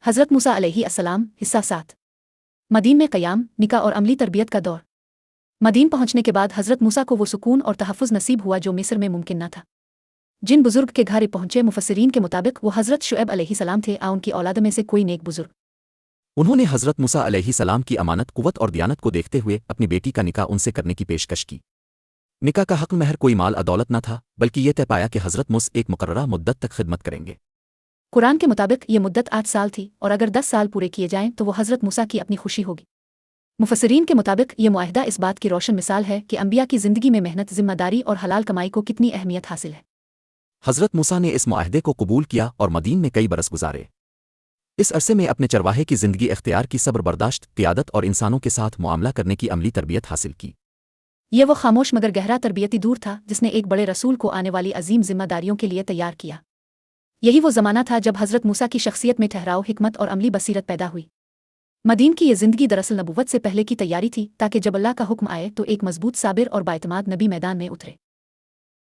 हज़रत मूसा अलैहिस्सलाम हिस्सा 7। मदीन में क़याम, निकाह और अमली तरबियत का दौर। मदीन पहुंचने के बाद हज़रत मूसा को वो सुकून और तहफ़्फ़ुज़ नसीब हुआ जो मिस्र में मुमकिन न था। जिन बुज़ुर्ग के घर पहुंचे मुफस्सिरीन के मुताबिक वो हज़रत शुएब अलैहिस्सलाम थे उनकी औलाद में से कोई नेक बुज़ुर्ग। उन्होंने हज़रत मूसा अलैहिस्सलाम की अमानत, कुव्वत और दियानत को देखते हुए अपनी बेटी का निकाह उनसे करने की पेशकश की। निकाह का हक़ महर कोई माल अदौलत न था, बल्कि यह तय पाया कि हज़रत मूसा एक मुकर्ररा मुद्दत तक खिदमत करेंगे। कुरान के मुताबिक ये मुद्दत 8 साल थी और अगर 10 साल पूरे किए जाएं तो वो हज़रत मूसा की अपनी खुशी होगी। मुफस्सिरीन के मुताबिक ये मुआहिदा इस बात की रोशन मिसाल है कि अंबिया की ज़िंदगी में मेहनत, ज़िम्मेदारी और हलाल कमाई को कितनी अहमियत हासिल है। हज़रत मूसा ने इस मुआहदे को कबूल किया और मदीन में कई बरस गुजारे। इस अरसे में अपने चरवाहे की ज़िंदगी इख्तियार की, सब्र बर्दाश्त, क़ियादत और इंसानों के साथ मुआमला करने की अमली तरबियत हासिल की। ये वो खामोश मगर गहरा तरबियती दूर था जिसने एक बड़े रसूल को आने वाली अजीम जिम्मेदारियों के लिए तैयार किया। यही वो ज़माना था जब हज़रत मूसा की शख्सियत में ठहराव, हिकमत और अमली बसीरत पैदा हुई। मदीन की ये ज़िंदगी दरअसल नबुव्वत से पहले की तैयारी थी ताकि जब अल्लाह का हुक्म आए तो एक मजबूत, साबिर और बाएतमाद नबी मैदान में उतरे।